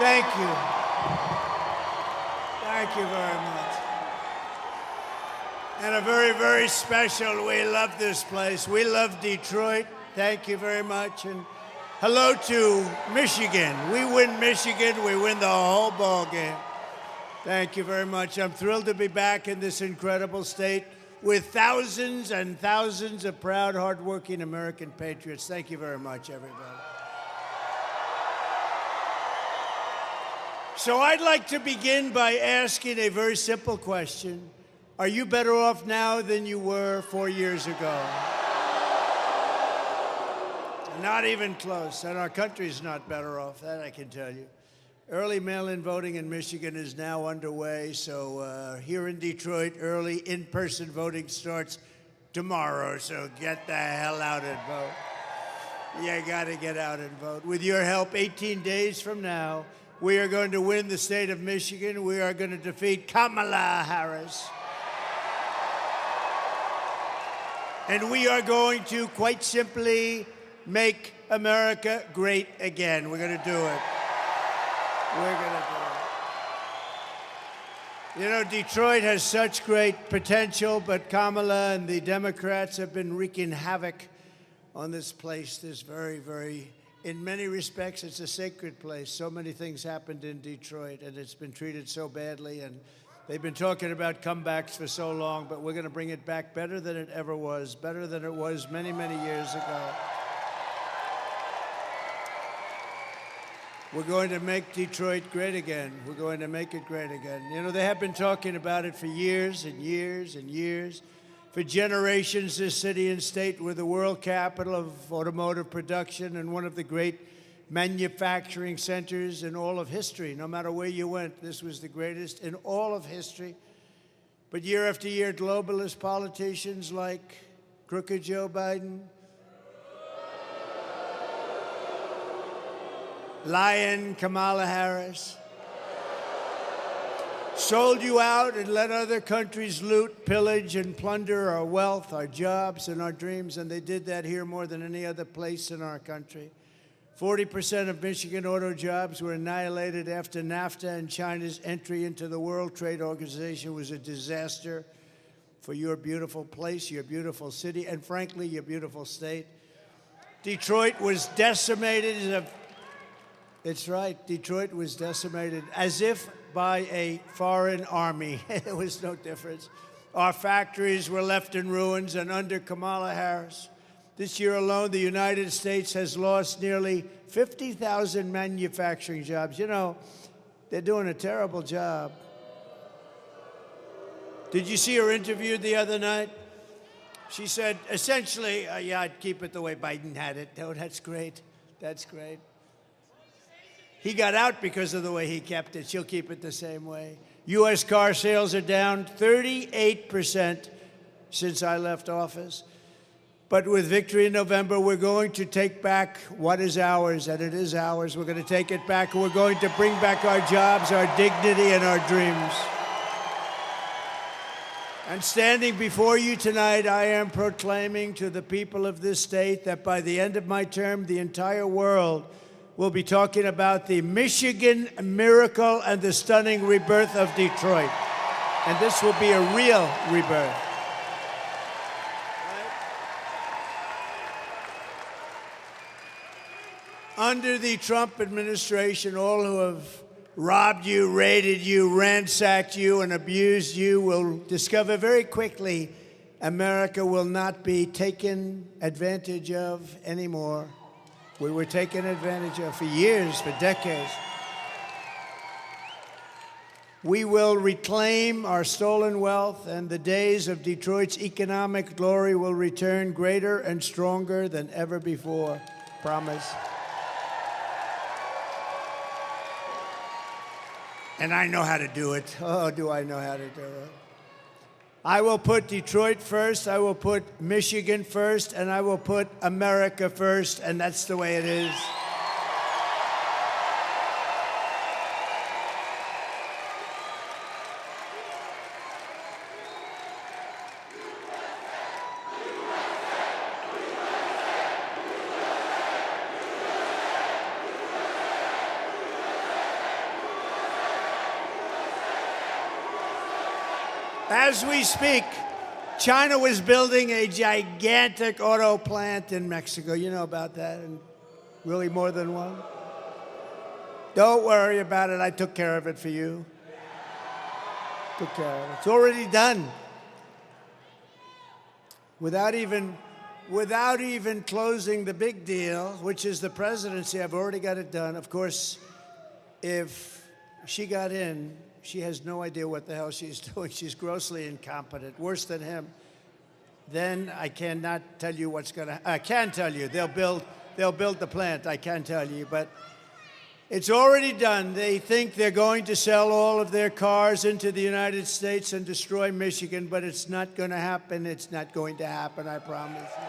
Thank you. Thank you very much. And a very, very special, we love this place. We love Detroit. Thank you very much. And hello to Michigan. We win Michigan, we win the whole ball game. Thank you very much. I'm thrilled to be back in this incredible state with thousands and thousands of proud, hardworking American patriots. Thank you very much, everybody. So I'd like to begin by asking a very simple question. Are you better off now than you were 4 years ago? Not even close. And our country's not better off, that I can tell you. Early mail-in voting in Michigan is now underway. So here in Detroit, early in-person voting starts tomorrow. So get the hell out and vote. You got to get out and vote. With your help, 18 days from now, we are going to win the state of Michigan. We are going to defeat Kamala Harris. And we are going to, quite simply, make America great again. We're going to do it. We're going to do it. You know, Detroit has such great potential, but Kamala and the Democrats have been wreaking havoc on this place. This very, very, in many respects, it's a sacred place. So many things happened in Detroit, and it's been treated so badly. And they've been talking about comebacks for so long, but we're going to bring it back better than it ever was, better than it was many, many years ago. We're going to make Detroit great again. We're going to make it great again. You know, they have been talking about it for years and years and years. For generations, this city and state were the world capital of automotive production and one of the great manufacturing centers in all of history. No matter where you went, this was the greatest in all of history. But year after year, globalist politicians like crooked Joe Biden, lying Kamala Harris, sold you out and let other countries loot, pillage, and plunder our wealth, our jobs, and our dreams. And they did that here more than any other place in our country. 40% of Michigan auto jobs were annihilated after NAFTA, and China's entry into the World Trade Organization was a disaster for your beautiful place, your beautiful city, and frankly, your beautiful state. Detroit was decimated. It's right, Detroit was decimated as if by a foreign army. There was no difference. Our factories were left in ruins, and under Kamala Harris, this year alone, the United States has lost nearly 50,000 manufacturing jobs. You know, they're doing a terrible job. Did you see her interviewed the other night? She said, essentially, yeah, I'd keep it the way Biden had it. Oh, that's great. That's great. He got out because of the way he kept it. She'll keep it the same way. U.S. car sales are down 38% since I left office. But with victory in November, we're going to take back what is ours, and it is ours. We're going to take it back, and we're going to bring back our jobs, our dignity, and our dreams. And standing before you tonight, I am proclaiming to the people of this state that by the end of my term, the entire world will be talking about the Michigan miracle and the stunning rebirth of Detroit. And this will be a real rebirth. Under the Trump administration, all who have robbed you, raided you, ransacked you, and abused you will discover very quickly America will not be taken advantage of anymore. We were taken advantage of for years, for decades. We will reclaim our stolen wealth, and the days of Detroit's economic glory will return greater and stronger than ever before. Promise. And I know how to do it. Oh, do I know how to do it. I will put Detroit first, I will put Michigan first, and I will put America first, and that's the way it is. As we speak, China was building a gigantic auto plant in Mexico. You know about that, and really more than one. Don't worry about it. I took care of it for you. Took care of it. It's already done. Without even closing the big deal, which is the presidency, I've already got it done. Of course, if she got in, she has no idea what the hell she's doing. She's grossly incompetent, worse than him. Then I cannot tell you what's going to. I can tell you they'll build the plant. I can tell you, but it's already done. They think they're going to sell all of their cars into the United States and destroy Michigan, but it's not going to happen. It's not going to happen, I promise you.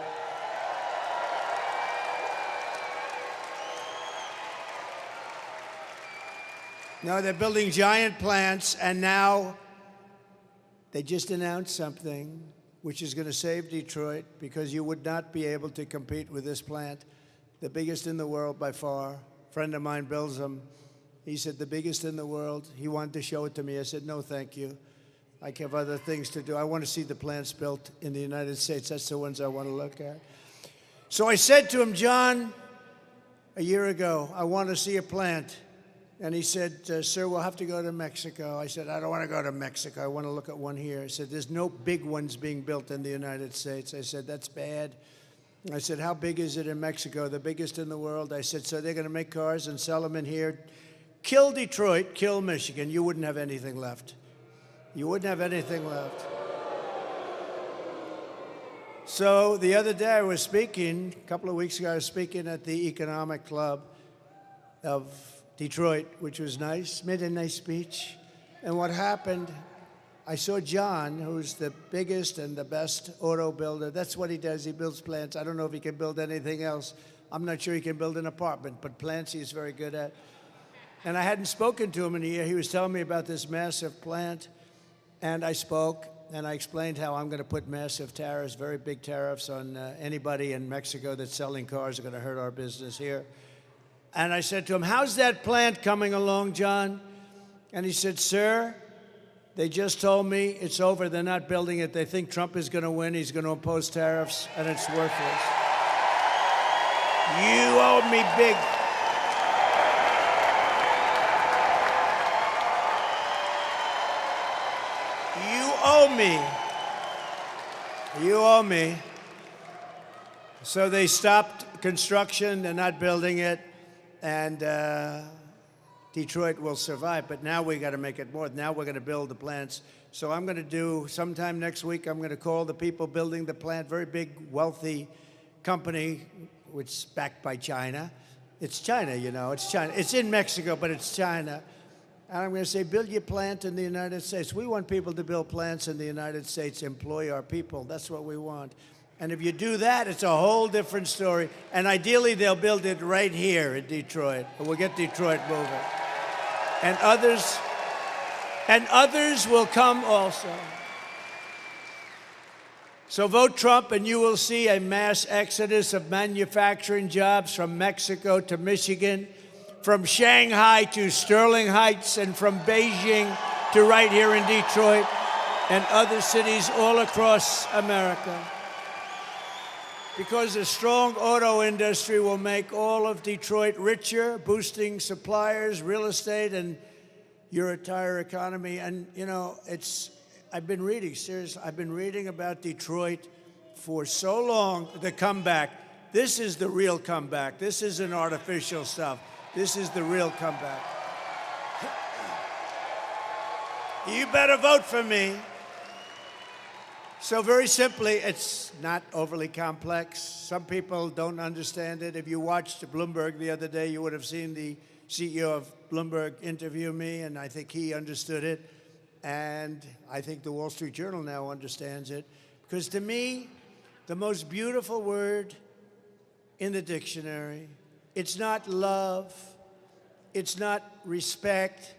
No, they're building giant plants, and now they just announced something which is going to save Detroit, because you would not be able to compete with this plant, the biggest in the world by far. A friend of mine builds them. He said, the biggest in the world. He wanted to show it to me. I said, no, thank you. I have other things to do. I want to see the plants built in the United States. That's the ones I want to look at. So I said to him, John, a year ago, I want to see a plant. And he said, sir, we'll have to go to Mexico. I said, I don't want to go to Mexico. I want to look at one here. He said, there's no big ones being built in the United States. I said, that's bad. I said, how big is it in Mexico? The biggest in the world. I said, so they're going to make cars and sell them in here. Kill Detroit, kill Michigan. You wouldn't have anything left. You wouldn't have anything left. So the other day I was speaking, a couple of weeks ago, I was speaking at the Economic Club of Detroit, which was nice, made a nice speech. And what happened, I saw John, who's the biggest and the best auto builder. That's what he does. He builds plants. I don't know if he can build anything else. I'm not sure he can build an apartment, but plants he's very good at. And I hadn't spoken to him in a year. He was telling me about this massive plant. And I spoke, and I explained how I'm going to put massive tariffs, very big tariffs on anybody in Mexico that's selling cars are going to hurt our business here. And I said to him, how's that plant coming along, John? And he said, sir, they just told me it's over. They're not building it. They think Trump is going to win. He's going to impose tariffs, and it's worthless. You owe me big. You owe me. You owe me. So they stopped construction. They're not building it. And Detroit will survive, but now we got to make it more. Now we're going to build the plants. So I'm going to do, sometime next week, I'm going to call the people building the plant, very big, wealthy company, which is backed by China. It's China, you know, it's China. It's in Mexico, but it's China. And I'm going to say, build your plant in the United States. We want people to build plants in the United States, employ our people. That's what we want. And if you do that, it's a whole different story. And ideally, they'll build it right here in Detroit. And we'll get Detroit moving. And others will come also. So vote Trump, and you will see a mass exodus of manufacturing jobs from Mexico to Michigan, from Shanghai to Sterling Heights, and from Beijing to right here in Detroit and other cities all across America. Because a strong auto industry will make all of Detroit richer, boosting suppliers, real estate, and your entire economy. And, you know, I've been reading about Detroit for so long, the comeback. This is the real comeback. This isn't artificial stuff. This is the real comeback. You better vote for me. So very simply, it's not overly complex. Some people don't understand it. If you watched Bloomberg the other day, you would have seen the CEO of Bloomberg interview me, and I think he understood it. And I think the Wall Street Journal now understands it. Because to me, the most beautiful word in the dictionary, it's not love, it's not respect,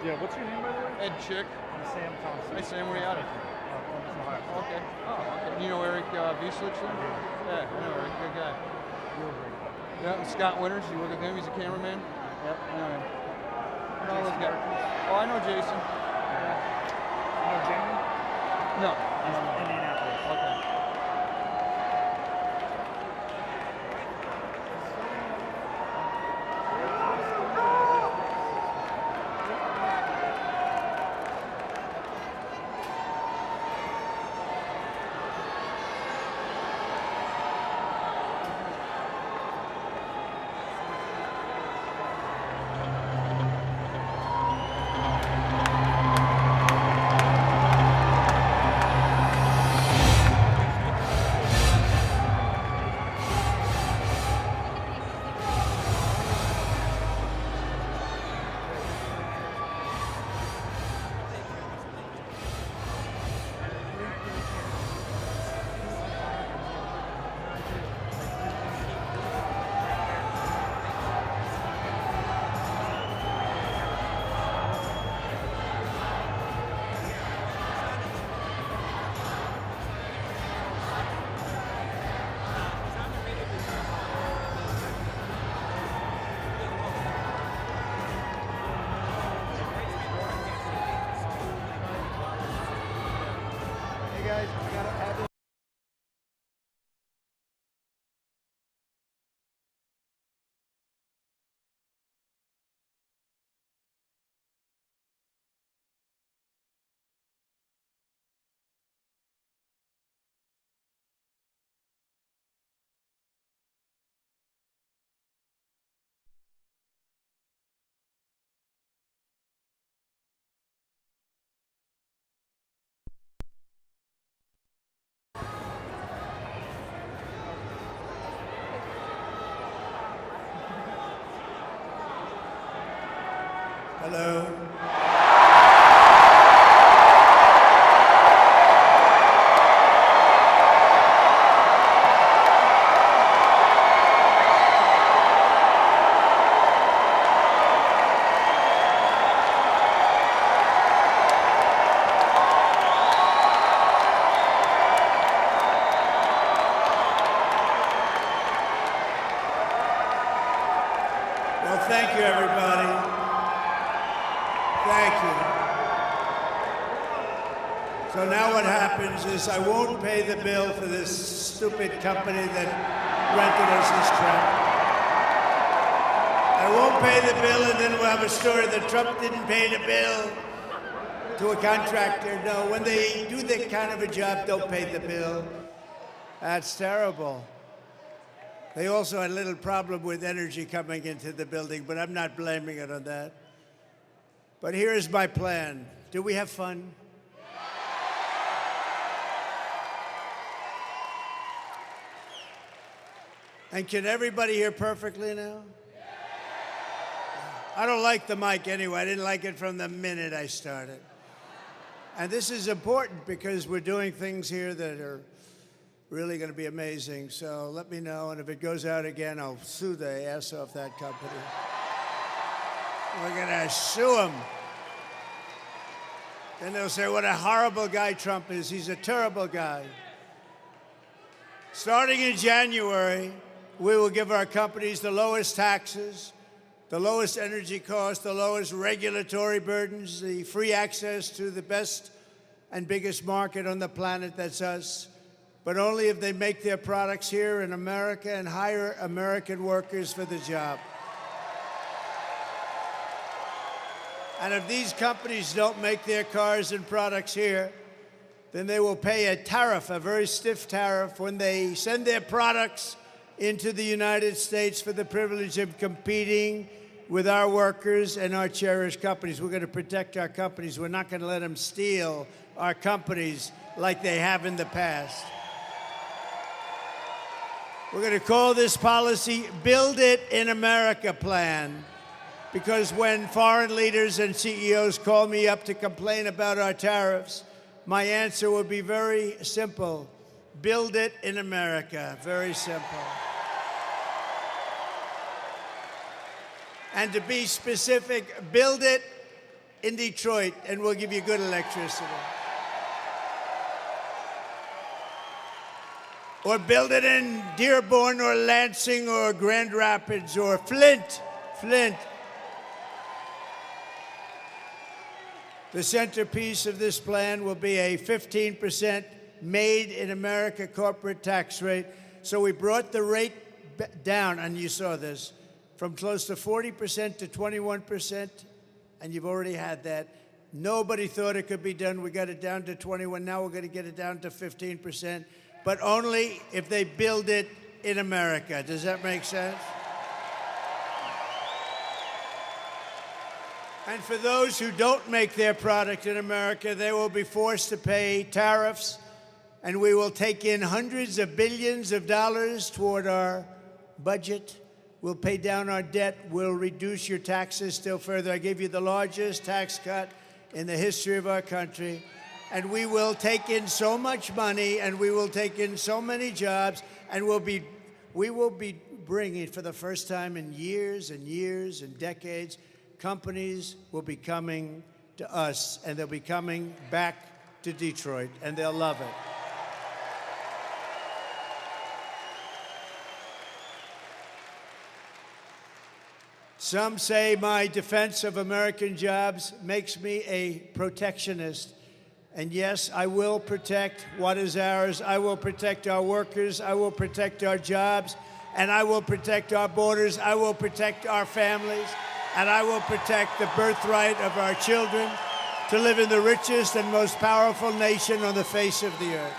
Yeah, what's your name, by the way? Ed Chick. I'm Sam Thompson. Hi, Sam. Where are you out of? Columbus, Ohio. Okay. Oh, okay. You know Eric Bueslich then? Yeah, I know Eric. Good guy. Real great. Yeah, and Scott Winters. You work with him? He's a cameraman? Yep. I know him. And all those Jason guys. Perkins. Oh, I know Jason. You know Jamie? No. He's from Indianapolis. Okay. Hey guys, I gotta have it. Hello. Well, thank you, everybody. Thank you. So now what happens is I won't pay the bill for this stupid company that rented us this truck. I won't pay the bill, and then we'll have a story that Trump didn't pay the bill to a contractor. No, when they do that kind of a job, don't pay the bill. That's terrible. They also had a little problem with energy coming into the building, but I'm not blaming it on that. But here is my plan. Do we have fun? And can everybody hear perfectly now? I don't like the mic anyway. I didn't like it from the minute I started. And this is important because we're doing things here that are really going to be amazing. So let me know, and if it goes out again, I'll sue the ass off that company. We're going to sue them. Then they'll say what a horrible guy Trump is. He's a terrible guy. Starting in January, we will give our companies the lowest taxes, the lowest energy costs, the lowest regulatory burdens, the free access to the best and biggest market on the planet, that's us, but only if they make their products here in America and hire American workers for the job. And if these companies don't make their cars and products here, then they will pay a tariff, a very stiff tariff, when they send their products into the United States for the privilege of competing with our workers and our cherished companies. We're going to protect our companies. We're not going to let them steal our companies like they have in the past. We're going to call this policy Build It in America Plan, because when foreign leaders and CEOs call me up to complain about our tariffs, my answer will be very simple. Build it in America. Very simple. And to be specific, build it in Detroit, and we'll give you good electricity. Or build it in Dearborn or Lansing or Grand Rapids or Flint. The centerpiece of this plan will be a 15% made in America corporate tax rate. So we brought the rate down, and you saw this, from close to 40% to 21%, and you've already had that. Nobody thought it could be done. We got it down to 21. Now we're going to get it down to 15%, but only if they build it in America. Does that make sense? And for those who don't make their product in America, they will be forced to pay tariffs, and we will take in hundreds of billions of dollars toward our budget. We'll pay down our debt. We'll reduce your taxes still further. I gave you the largest tax cut in the history of our country. And we will take in so much money, and we will take in so many jobs, and we will be bringing, for the first time in years and years and decades, companies will be coming to us, and they'll be coming back to Detroit, and they'll love it. Some say my defense of American jobs makes me a protectionist. And yes, I will protect what is ours. I will protect our workers. I will protect our jobs. And I will protect our borders. I will protect our families. And I will protect the birthright of our children to live in the richest and most powerful nation on the face of the earth.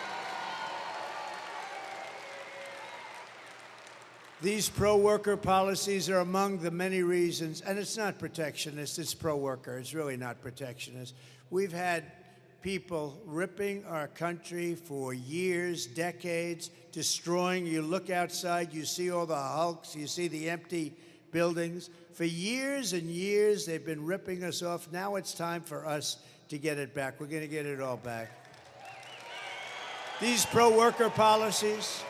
These pro-worker policies are among the many reasons, and it's not protectionist, it's pro-worker. It's really not protectionist. We've had people ripping our country for years, decades, destroying. You look outside, you see all the hulks, you see the empty buildings. For years and years, they've been ripping us off. Now it's time for us to get it back. We're going to get it all back. These pro-worker policies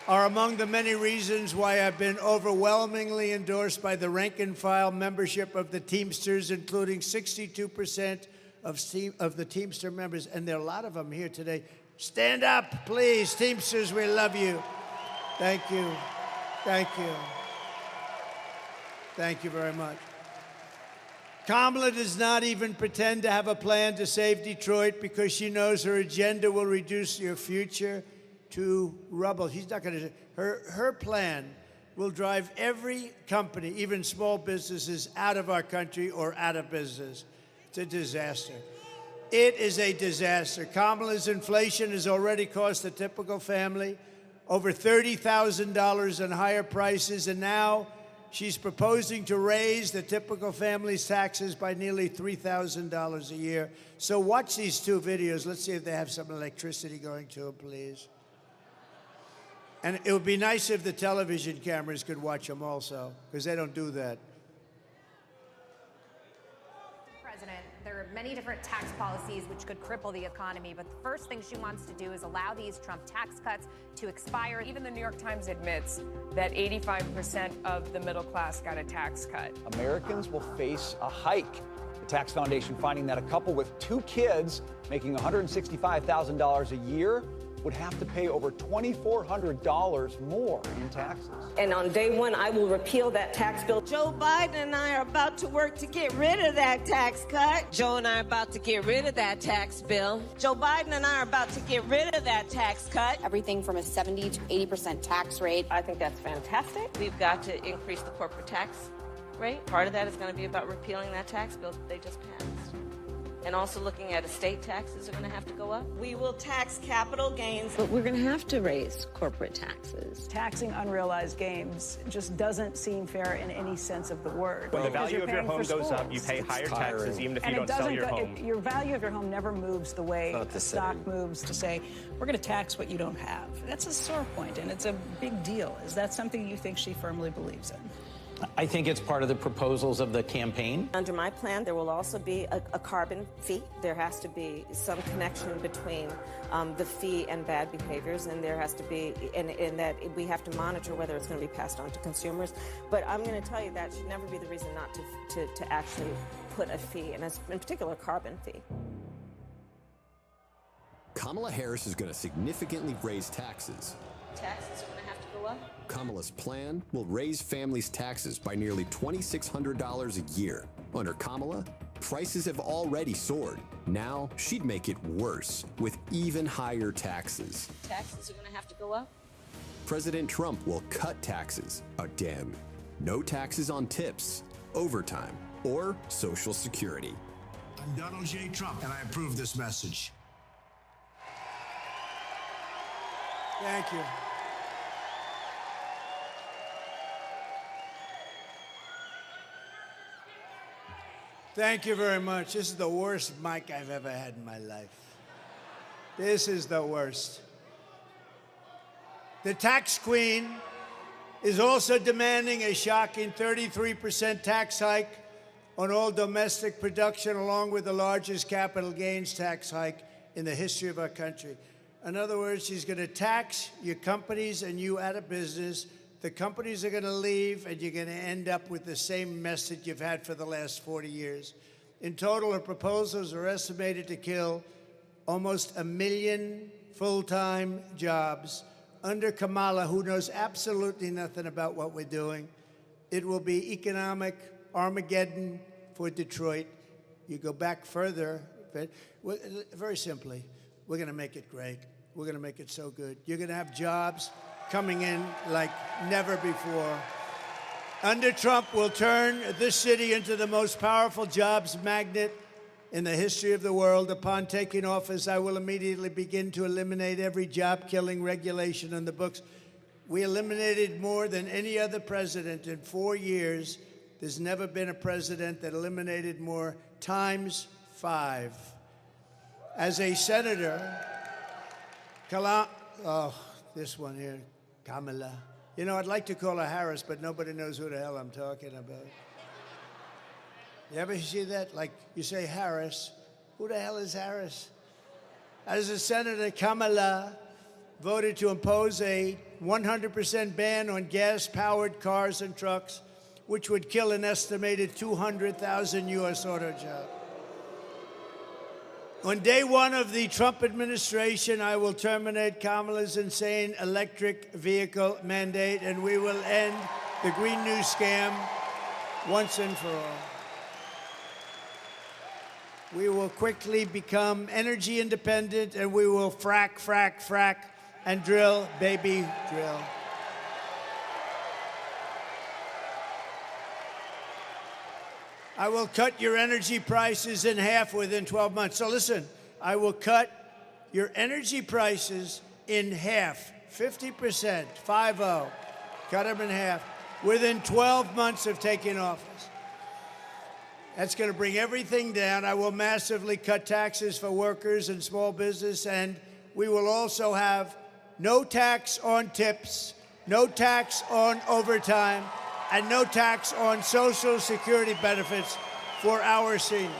are among the many reasons why I've been overwhelmingly endorsed by the rank-and-file membership of the Teamsters, including 62% of the Teamster members, and there are a lot of them here today. Stand up, please. Teamsters, we love you. Thank you. Thank you. Thank you very much. Kamala does not even pretend to have a plan to save Detroit because she knows her agenda will reduce your future to rubble. She's not going to. Her plan will drive every company, even small businesses, out of our country or out of business. It's a disaster. It is a disaster. Kamala's inflation has already cost a typical family over $30,000 in higher prices, and now she's proposing to raise the typical family's taxes by nearly $3,000 a year. So watch these two videos. Let's see if they have some electricity going to them, please. And it would be nice if the television cameras could watch them also, because they don't do that. President, there are many different tax policies which could cripple the economy, but the first thing she wants to do is allow these Trump tax cuts to expire. Even the New York Times admits that 85% of the middle class got a tax cut. Americans will face a hike. The Tax Foundation finding that a couple with 2 kids making $165,000 a year would have to pay over $2,400 more in taxes. And on day one, I will repeal that tax bill. Joe Biden and I are about to work to get rid of that tax cut. Joe and I are about to get rid of that tax bill. Joe Biden and I are about to get rid of that tax cut. Everything from a 70 to 80% tax rate. I think that's fantastic. We've got to increase the corporate tax rate. Part of that is going to be about repealing that tax bill that they just passed. And also looking at estate taxes are going to have to go up. We will tax capital gains. But we're going to have to raise corporate taxes. Taxing unrealized gains just doesn't seem fair in any sense of the word. When the value of your home goes up, you pay higher taxes even if you don't sell your home. Your value of your home never moves the way a stock moves to say, we're going to tax what you don't have. That's a sore point, and it's a big deal. Is that something you think she firmly believes in? I think it's part of the proposals of the campaign. Under my plan, there will also be a carbon fee. There has to be some connection between the fee and bad behaviors, and there has to be, in that we have to monitor whether it's going to be passed on to consumers. But I'm going to tell you that should never be the reason not to actually put a fee, and in particular, a carbon fee. Kamala Harris is going to significantly raise taxes. Taxes are going to have to go up. Kamala's plan will raise families' taxes by nearly $2,600 a year. Under Kamala, prices have already soared. Now she'd make it worse with even higher taxes. Taxes are going to have to go up. President Trump will cut taxes again. No taxes on tips, overtime, or Social Security. I'm Donald J. Trump, and I approve this message. Thank you. Thank you very much. This is the worst mic I've ever had in my life. This is the worst. The tax queen is also demanding a shocking 33% tax hike on all domestic production, along with the largest capital gains tax hike in the history of our country. In other words, she's going to tax your companies and you out of business. The companies are going to leave, and you're going to end up with the same mess that you've had for the last 40 years. In total, her proposals are estimated to kill almost 1 million full-time jobs. Under Kamala, who knows absolutely nothing about what we're doing, it will be economic Armageddon for Detroit. You go back further, very simply, we're going to make it great. We're going to make it so good. You're going to have jobs coming in like never before. Under Trump, we'll turn this city into the most powerful jobs magnet in the history of the world. Upon taking office, I will immediately begin to eliminate every job-killing regulation in the books. We eliminated more than any other president in 4 years. There's never been a president that eliminated more, times 5. As a senator, this one here, Kamala. You know, I'd like to call her Harris, but nobody knows who the hell I'm talking about. You ever see that? Like, you say Harris, who the hell is Harris? As a senator, Kamala voted to impose a 100% ban on gas-powered cars and trucks, which would kill an estimated 200,000 U.S. auto jobs. On day one of the Trump administration, I will terminate Kamala's insane electric vehicle mandate, and we will end the Green New scam once and for all. We will quickly become energy independent, and we will frack, frack, frack, and drill, baby, drill. I will cut your energy prices in half within 12 months. So listen, I will cut your energy prices in half, 50%, 5-0, cut them in half, within 12 months of taking office. That's going to bring everything down. I will massively cut taxes for workers and small business, and we will also have no tax on tips, no tax on overtime, and no tax on Social Security benefits for our seniors.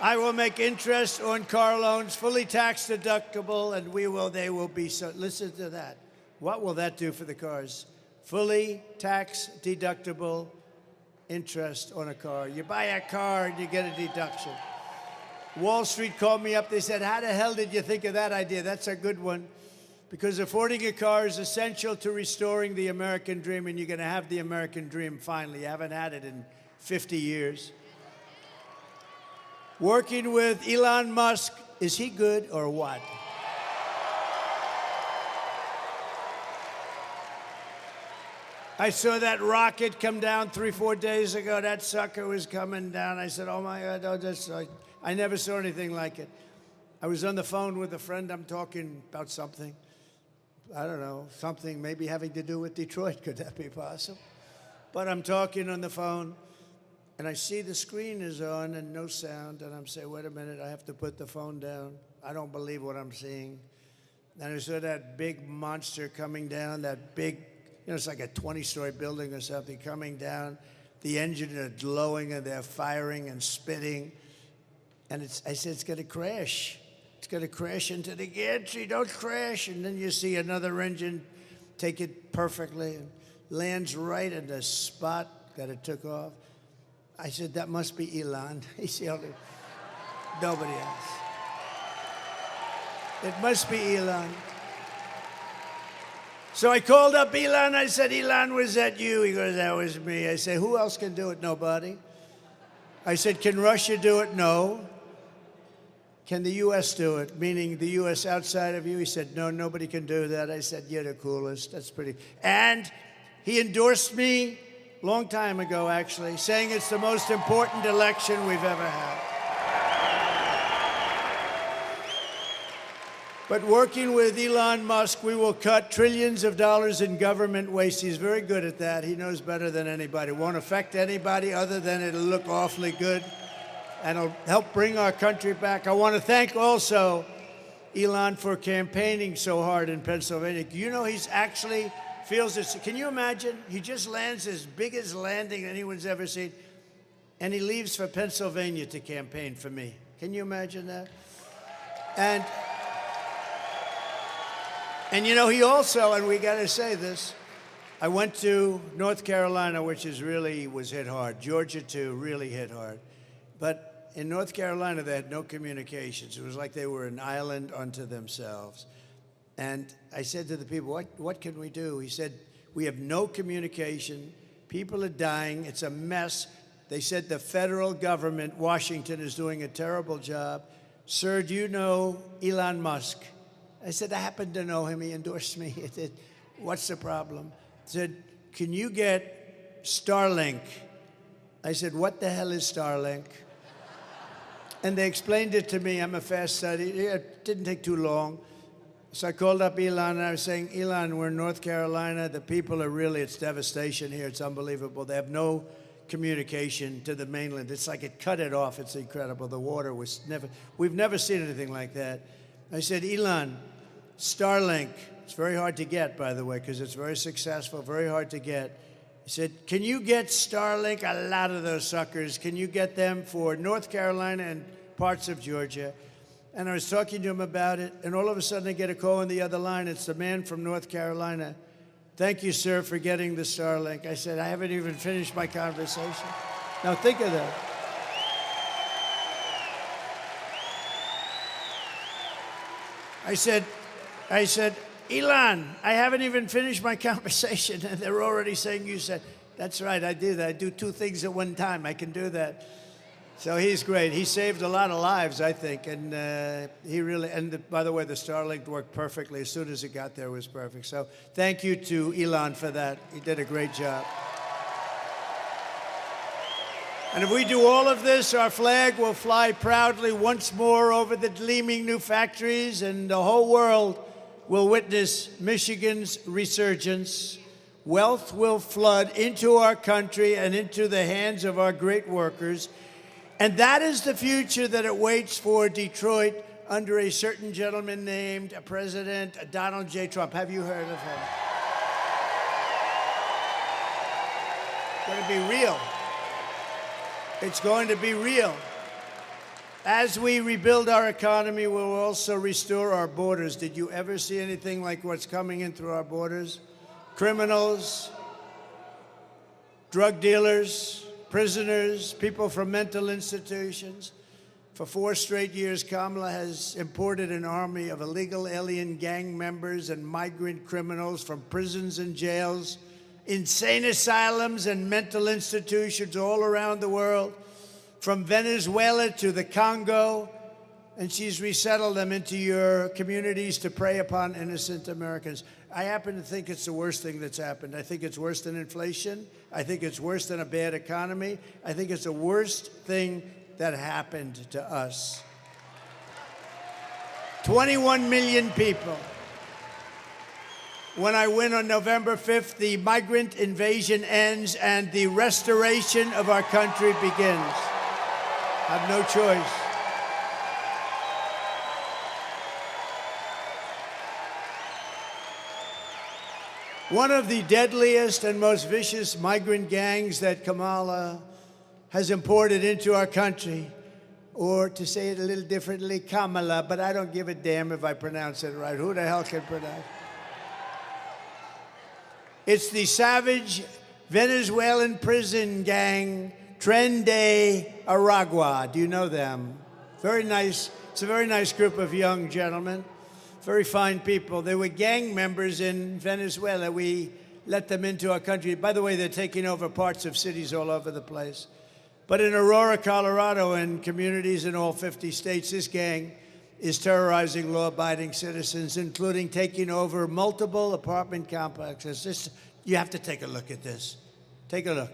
I will make interest on car loans fully tax deductible, and they will be so. Listen to that. What will that do for the cars? Fully tax deductible interest on a car. You buy a car and you get a deduction. Wall Street called me up. They said, how the hell did you think of that idea? That's a good one. Because affording a car is essential to restoring the American dream, and you're going to have the American dream finally. You haven't had it in 50 years. Working with Elon Musk, is he good or what? I saw that rocket come down 3-4 days ago. That sucker was coming down. I said, oh my God, I never saw anything like it. I was on the phone with a friend. I'm talking about something. I don't know, something maybe having to do with Detroit. Could that be possible? But I'm talking on the phone, and I see the screen is on and no sound, and I'm saying, wait a minute, I have to put the phone down. I don't believe what I'm seeing. And I saw that big monster coming down, that big You know, it's like a 20-story building or something coming down. The engines are glowing and they're firing and spitting. And I said, it's going to crash. It's going to crash into the gantry. Don't crash. And then you see another engine take it perfectly and lands right in the spot that it took off. I said, that must be Elon. He's the only, nobody else. It must be Elon. So I called up Elon. I said, Elon, was that you? He goes, that was me. I said, who else can do it? Nobody. I said, can Russia do it? No. Can the U.S. do it? Meaning the U.S. outside of you? He said, no, nobody can do that. I said, you're the coolest. That's pretty. And he endorsed me a long time ago, actually, saying it's the most important election we've ever had. But working with Elon Musk, we will cut trillions of dollars in government waste. He's very good at that. He knows better than anybody. It won't affect anybody other than it'll look awfully good. And it'll help bring our country back. I want to thank also Elon for campaigning so hard in Pennsylvania. You know, he's actually feels this. Can you imagine? He just lands his biggest landing anyone's ever seen. And he leaves for Pennsylvania to campaign for me. Can you imagine that? And you know, he also, and we got to say this, I went to North Carolina, which was hit hard. Georgia, too, really hit hard. But in North Carolina, they had no communications. It was like they were an island unto themselves. And I said to the people, what can we do? He said, we have no communication. People are dying. It's a mess. They said the federal government, Washington, is doing a terrible job. Sir, do you know Elon Musk? I said, I happen to know him. He endorsed me. He said, what's the problem? He said, can you get Starlink? I said, what the hell is Starlink? And they explained it to me. I'm a fast study. It didn't take too long. So I called up Elon, and I was saying, Elon, we're in North Carolina. The people are it's devastation here. It's unbelievable. They have no communication to the mainland. It's like it cut it off. It's incredible. The water was we've never seen anything like that. I said, Elon, Starlink, it's very hard to get, by the way, because it's very successful, very hard to get. He said, can you get Starlink, a lot of those suckers, can you get them for North Carolina and parts of Georgia? And I was talking to him about it, and all of a sudden I get a call on the other line. It's the man from North Carolina. Thank you, sir, for getting the Starlink. I said, I haven't even finished my conversation. Now think of that. I said, Elon, I haven't even finished my conversation, and they're already saying you said, that's right, I do that. I do two things at one time. I can do that. So he's great. He saved a lot of lives, I think, and by the way, the Starlink worked perfectly. As soon as it got there, it was perfect. So thank you to Elon for that. He did a great job. And if we do all of this, our flag will fly proudly once more over the gleaming new factories, and the whole world will witness Michigan's resurgence. Wealth will flood into our country and into the hands of our great workers. And that is the future that awaits for Detroit under a certain gentleman named President Donald J. Trump. Have you heard of him? It's going to be real. It's going to be real. As we rebuild our economy, we'll also restore our borders. Did you ever see anything like what's coming in through our borders? Criminals, drug dealers, prisoners, people from mental institutions. For 4 straight years, Kamala has imported an army of illegal alien gang members and migrant criminals from prisons and jails, insane asylums and mental institutions all around the world, from Venezuela to the Congo, and she's resettled them into your communities to prey upon innocent Americans. I happen to think it's the worst thing that's happened. I think it's worse than inflation. I think it's worse than a bad economy. I think it's the worst thing that happened to us. 21 million people. When I win on November 5th, the migrant invasion ends and the restoration of our country begins. I have no choice. One of the deadliest and most vicious migrant gangs that Kamala has imported into our country, or to say it a little differently, Kamala, but I don't give a damn if I pronounce it right. Who the hell can pronounce it? It's the savage Venezuelan prison gang, Tren de Aragua. Do you know them? Very nice. It's a very nice group of young gentlemen. Very fine people. They were gang members in Venezuela. We let them into our country. By the way, they're taking over parts of cities all over the place. But in Aurora, Colorado, and communities in all 50 states, this gang is terrorizing law-abiding citizens, including taking over multiple apartment complexes. You have to take a look at this. Take a look.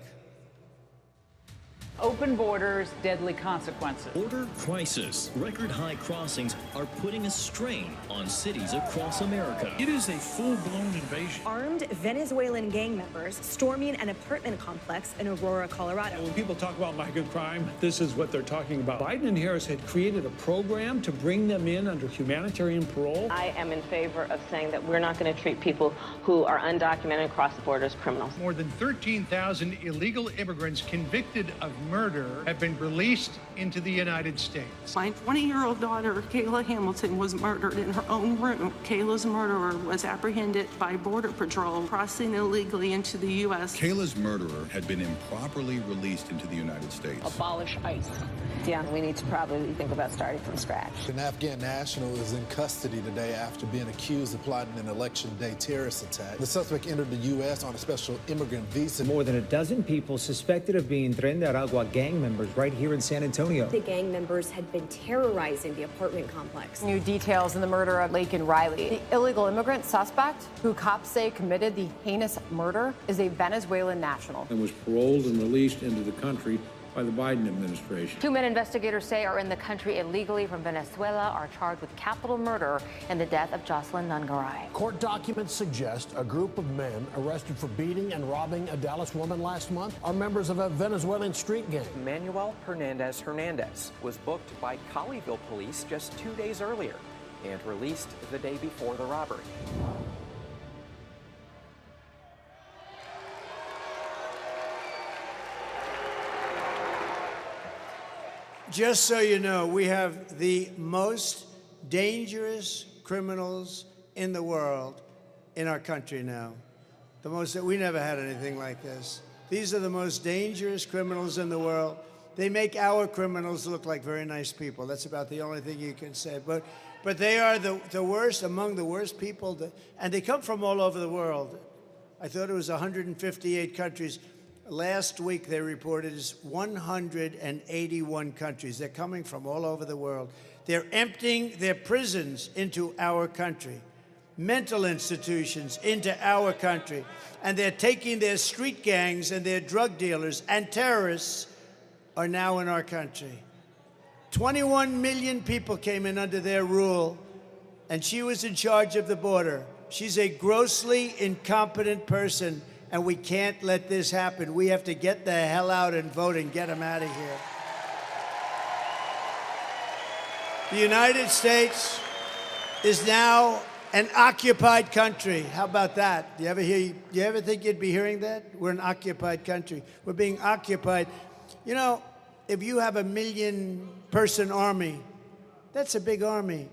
Open borders, deadly consequences. Border crisis. Record high crossings are putting a strain on cities across America. It is a full-blown invasion. Armed Venezuelan gang members storming an apartment complex in Aurora, Colorado. When people talk about migrant crime, this is what they're talking about. Biden and Harris had created a program to bring them in under humanitarian parole. I am in favor of saying that we're not going to treat people who are undocumented across the border as criminals. More than 13,000 illegal immigrants convicted of murder have been released into the United States. My 20-year-old daughter, Kayla Hamilton, was murdered in her own room. Kayla's murderer was apprehended by Border Patrol crossing illegally into the U.S. Kayla's murderer had been improperly released into the United States. Abolish ICE. Yeah, we need to probably think about starting from scratch. An Afghan national is in custody today after being accused of plotting an election day terrorist attack. The suspect entered the U.S. on a special immigrant visa. More than a dozen people suspected of being Tren de Aragua gang members right here in San Antonio. The gang members had been terrorizing the apartment complex. New details in the murder of Laken Riley. The illegal immigrant suspect, who cops say committed the heinous murder, is a Venezuelan national. And was paroled and released into the country by the Biden administration. Two men investigators say are in the country illegally from Venezuela are charged with capital murder in the death of Jocelyn Nungaray. Court documents suggest a group of men arrested for beating and robbing a Dallas woman last month are members of a Venezuelan street gang. Manuel Hernandez was booked by Colleyville police just 2 days earlier and released the day before the robbery. Just so you know, we have the most dangerous criminals in the world in our country now. We never had anything like this. These are the most dangerous criminals in the world. They make our criminals look like very nice people. That's about the only thing you can say. But they are the worst, among the worst people, and they come from all over the world. I thought it was 158 countries. Last week, they reported is 181 countries. They're coming from all over the world. They're emptying their prisons into our country, mental institutions into our country, and they're taking their street gangs and their drug dealers and terrorists are now in our country. 21 million people came in under their rule, and she was in charge of the border. She's a grossly incompetent person, and we can't let this happen. We have to get the hell out and vote and get them out of here. The United States is now an occupied country. How about that? Do you ever think you'd be hearing that? We're an occupied country. We're being occupied. You know, if you have a 1 million-person army, that's a big army.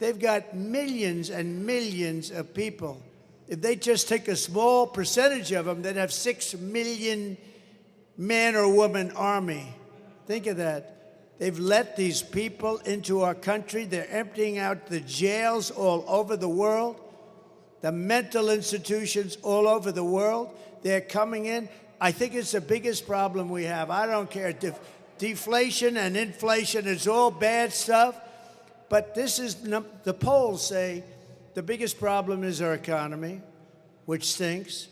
They've got millions and millions of people. If they just take a small percentage of them, they'd have 6 million man or woman army. Think of that. They've let these people into our country. They're emptying out the jails all over the world, the mental institutions all over the world. They're coming in. I think it's the biggest problem we have. I don't care. Deflation and inflation is all bad stuff. But this is, the polls say, the biggest problem is our economy, which stinks.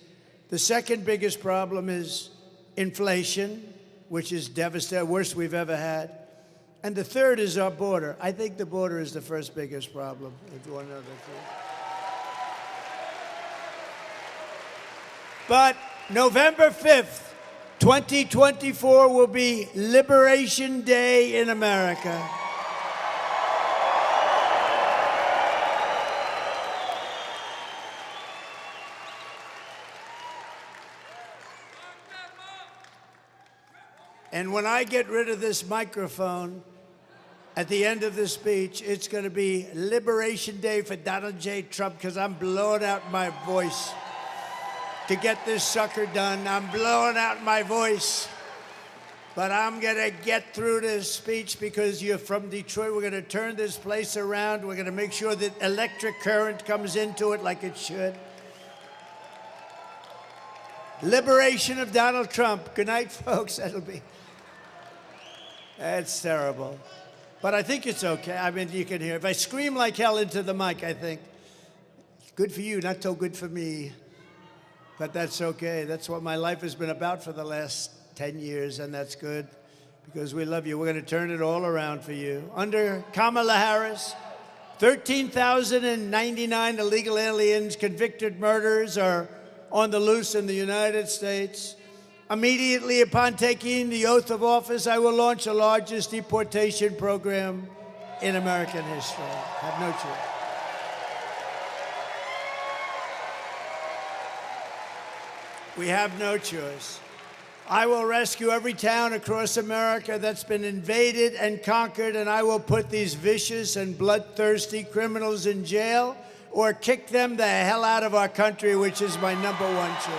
The second biggest problem is inflation, which is devastating, worst we've ever had. And the third is our border. I think the border is the first biggest problem, if you want to know the truth. But November 5th, 2024 will be Liberation Day in America. And when I get rid of this microphone at the end of the speech, it's going to be Liberation Day for Donald J. Trump, because I'm blowing out my voice to get this sucker done. I'm blowing out my voice. But I'm going to get through this speech because you're from Detroit. We're going to turn this place around. We're going to make sure that electric current comes into it like it should. Liberation of Donald Trump. Good night, folks. That's terrible. But I think it's okay. I mean, you can hear. If I scream like hell into the mic, I think, good for you, not so good for me. But that's okay. That's what my life has been about for the last 10 years, and that's good because we love you. We're going to turn it all around for you. Under Kamala Harris, 13,099 illegal aliens, convicted murderers are on the loose in the United States. Immediately upon taking the oath of office, I will launch the largest deportation program in American history. Have no choice. We have no choice. I will rescue every town across America that's been invaded and conquered, and I will put these vicious and bloodthirsty criminals in jail or kick them the hell out of our country, which is my #1 choice.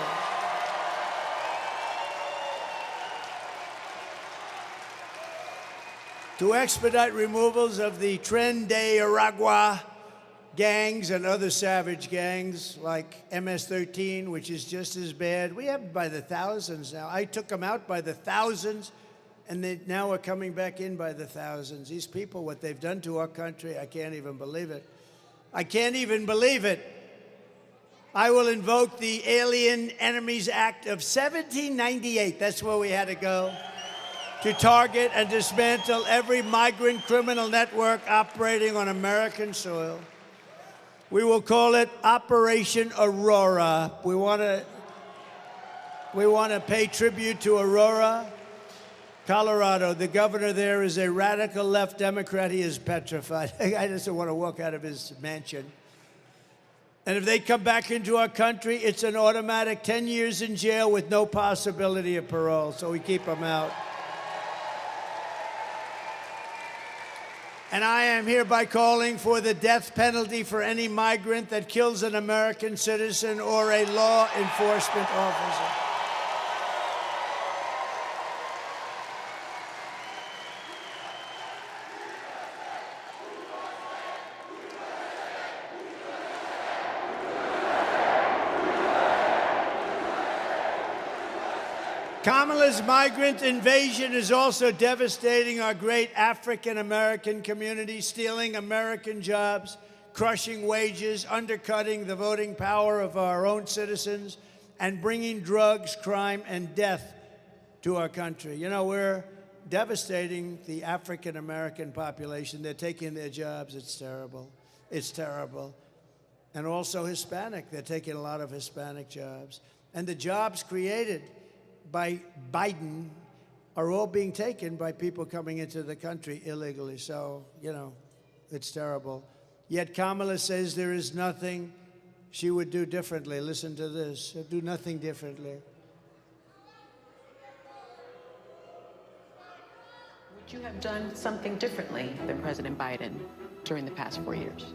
To expedite removals of the Tren de Aragua gangs and other savage gangs like MS-13, which is just as bad. We have them by the thousands now. I took them out by the thousands, and they now are coming back in by the thousands. These people, what they've done to our country, I can't even believe it. I can't even believe it. I will invoke the Alien Enemies Act of 1798. That's where we had to go. To target and dismantle every migrant criminal network operating on American soil. We will call it Operation Aurora. We want to pay tribute to Aurora, Colorado. The governor there is a radical left Democrat. He is petrified. I just don't want to walk out of his mansion. And if they come back into our country, it's an automatic 10 years in jail with no possibility of parole. So we keep them out. And I am hereby calling for the death penalty for any migrant that kills an American citizen or a law enforcement officer. Kamala's migrant invasion is also devastating our great African-American community, stealing American jobs, crushing wages, undercutting the voting power of our own citizens, and bringing drugs, crime, and death to our country. You know, we're devastating the African-American population. They're taking their jobs. It's terrible. It's terrible. And also Hispanic. They're taking a lot of Hispanic jobs. And the jobs created by Biden are all being taken by people coming into the country illegally. So, you know, it's terrible. Yet Kamala says there is nothing she would do differently. Listen to this. She'll do nothing differently. Would you have done something differently than President Biden during the past 4 years?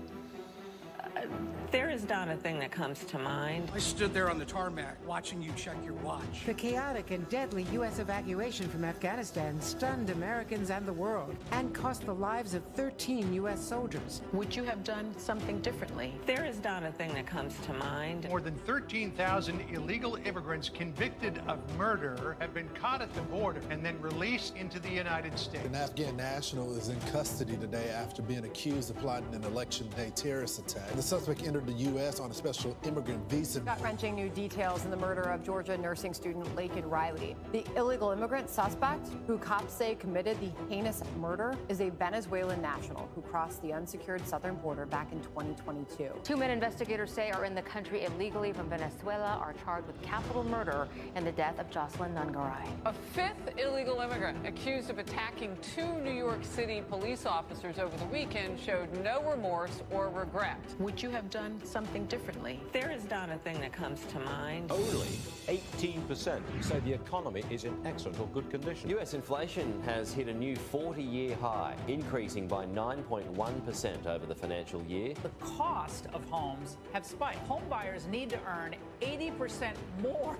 There is not a thing that comes to mind. I stood there on the tarmac watching you check your watch. The chaotic and deadly U.S. evacuation from Afghanistan stunned Americans and the world and cost the lives of 13 U.S. soldiers. Would you have done something differently? There is not a thing that comes to mind. More than 13,000 illegal immigrants convicted of murder have been caught at the border and then released into the United States. An Afghan national is in custody today after being accused of plotting an election day terrorist attack. The suspect entered the U.S. on a special immigrant visa. Gut-wrenching new details in the murder of Georgia nursing student Laken Riley. The illegal immigrant suspect, who cops say committed the heinous murder, is a Venezuelan national who crossed the unsecured southern border back in 2022. 2 men investigators say are in the country illegally from Venezuela are charged with capital murder in the death of Jocelyn Nungaray. A 5th illegal immigrant accused of attacking 2 New York City police officers over the weekend showed no remorse or regret. Would you have done something something differently. There is not a thing that comes to mind. Only 18% say the economy is in excellent or good condition. US inflation has hit a new 40-year high, increasing by 9.1% over the financial year. The cost of homes have spiked. Home buyers need to earn 80% more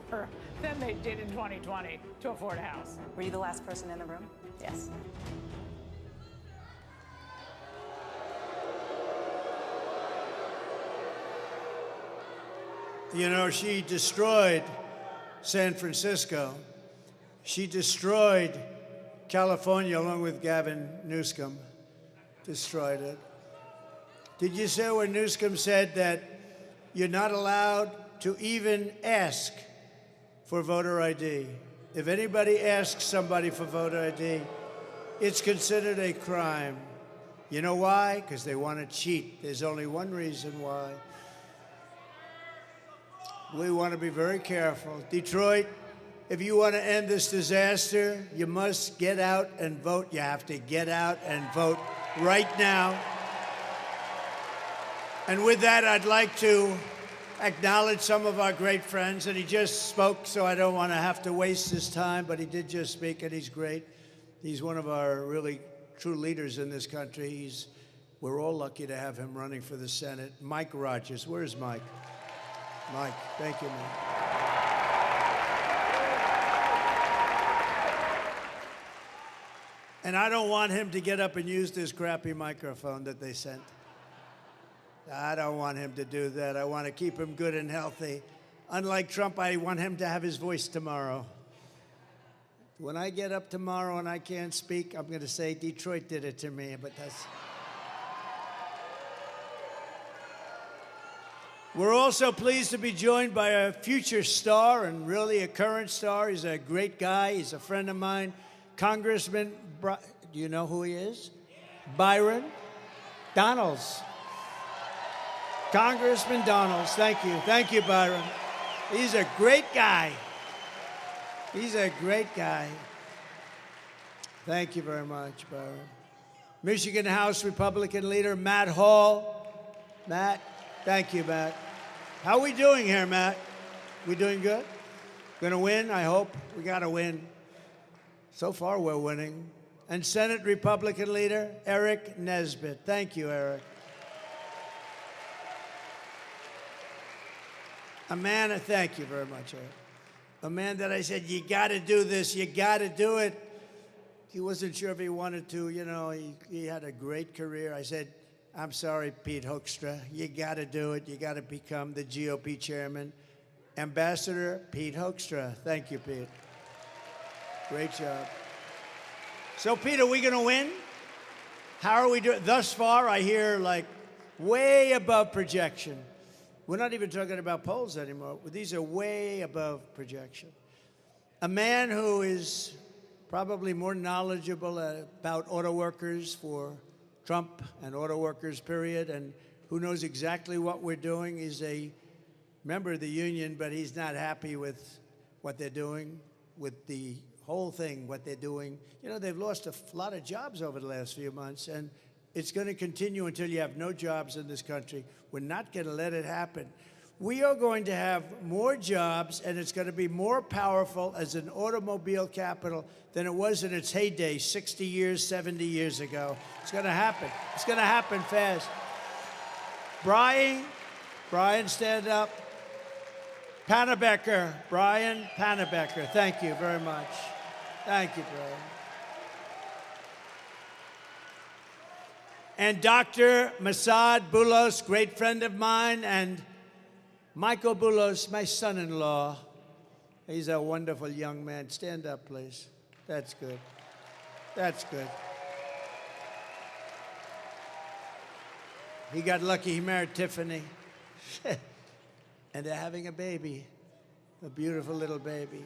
than they did in 2020 to afford a house. Were you the last person in the room? Yes. You know, she destroyed San Francisco. She destroyed California along with Gavin Newsom. Destroyed it. Did you say when Newsom said that you're not allowed to even ask for voter ID? If anybody asks somebody for voter ID, it's considered a crime. You know why? Because they want to cheat. There's only one reason why. We want to be very careful. Detroit, if you want to end this disaster, you must get out and vote. You have to get out and vote right now. And with that, I'd like to acknowledge some of our great friends. And he just spoke, so I don't want to have to waste his time, but he did just speak, and he's great. He's one of our really true leaders in this country. We're all lucky to have him running for the Senate. Mike Rogers. Where's Mike? Mike, thank you, Mike. And I don't want him to get up and use this crappy microphone that they sent. I don't want him to do that. I want to keep him good and healthy. Unlike Trump, I want him to have his voice tomorrow. When I get up tomorrow and I can't speak, I'm going to say Detroit did it to me, but that's... We're also pleased to be joined by a future star and really a current star. He's a great guy. He's a friend of mine. Congressman, do you know who he is? Byron Donalds. Congressman Donalds, thank you. Thank you, Byron. He's a great guy. He's a great guy. Thank you very much, Byron. Michigan House Republican leader Matt Hall. Matt, thank you, Matt. How are we doing here, Matt? We doing good? Gonna win, I hope. We gotta win. So far, we're winning. And Senate Republican leader Eric Nesbitt. Thank you, Eric. A man, thank you very much, Eric. A man that I said, you gotta do this, you gotta do it. He wasn't sure if he wanted to, you know, he had a great career. I said, I'm sorry, Pete Hoekstra, you gotta do it. You gotta become the GOP chairman. Ambassador Pete Hoekstra. Thank you, Pete. Great job. So, Pete, are we gonna win? How are we doing? Thus far, I hear like way above projection. We're not even talking about polls anymore. These are way above projection. A man who is probably more knowledgeable about auto workers for Trump and auto workers, period, and who knows exactly what we're doing. He's a member of the union, but he's not happy with what they're doing, with the whole thing, what they're doing. You know, they've lost a lot of jobs over the last few months, and it's going to continue until you have no jobs in this country. We're not going to let it happen. We are going to have more jobs, and it's going to be more powerful as an automobile capital than it was in its heyday 60 years, 70 years ago. It's going to happen. It's going to happen fast. Brian, stand up. Pannebecker, Brian Pannebecker. Thank you very much. Thank you, Brian. And Dr. Masad Boulos, great friend of mine, and Michael Boulos, my son-in-law. He's a wonderful young man. Stand up, please. That's good. That's good. He got lucky. He married Tiffany. And they're having a baby, a beautiful little baby.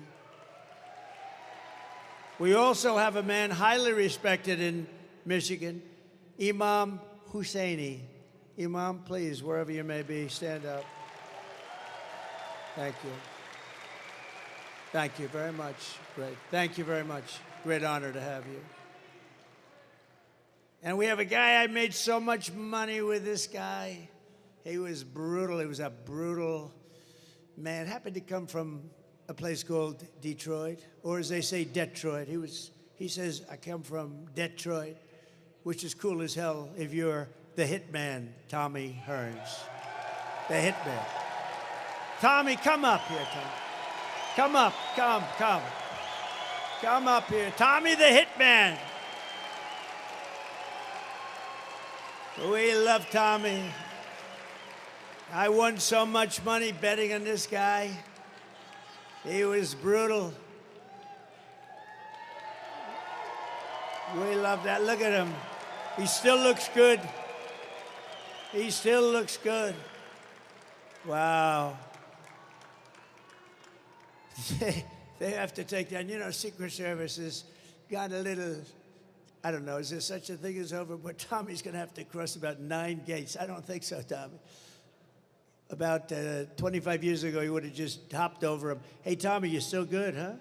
We also have a man highly respected in Michigan, Imam Husseini. Imam, please, wherever you may be, stand up. Thank you. Thank you very much. Great. Thank you very much. Great honor to have you. And we have a guy, I made so much money with this guy. He was brutal. He was a brutal man. Happened to come from a place called Detroit, or as they say, Detroit. He says, I come from Detroit, which is cool as hell if you're the hitman, Tommy Hearns. The hitman. Tommy, come up here, Tommy. Come up, come. Come up here. Tommy the hitman. We love Tommy. I won so much money betting on this guy. He was brutal. We love that. Look at him. He still looks good. He still looks good. Wow. They have to take that. You know, Secret Service has got a little, I don't know, is there such a thing as over? But Tommy's going to have to cross about 9 gates. I don't think so, Tommy. About 25 years ago, he would have just hopped over him. Hey, Tommy, you still good, huh?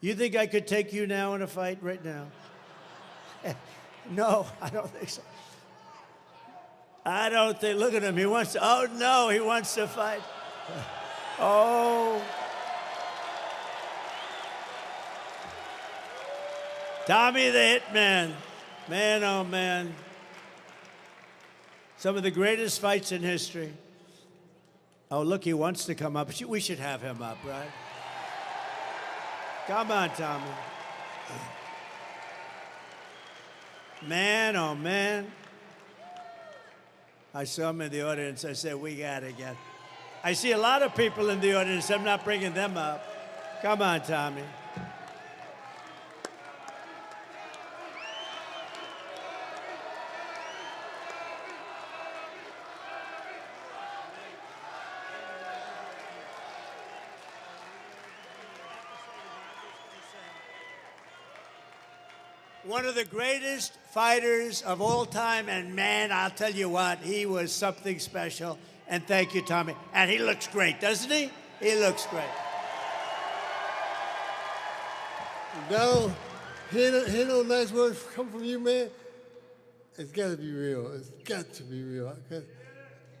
You think I could take you now in a fight right now? No, I don't think so. I don't think, look at him, he wants to, oh no, he wants to fight. Oh. Tommy the Hitman. Man, oh man. Some of the greatest fights in history. Oh, look, he wants to come up. We should have him up, right? Come on, Tommy. Man, oh man. I saw him in the audience. I said, we got to get. I see a lot of people in the audience. I'm not bringing them up. Come on, Tommy. One of the greatest fighters of all time, and man, I'll tell you what, he was something special. And thank you, Tommy. And he looks great, doesn't he? He looks great. No, hear no nice words come from you, man. It's got to be real. It's got to be real. Because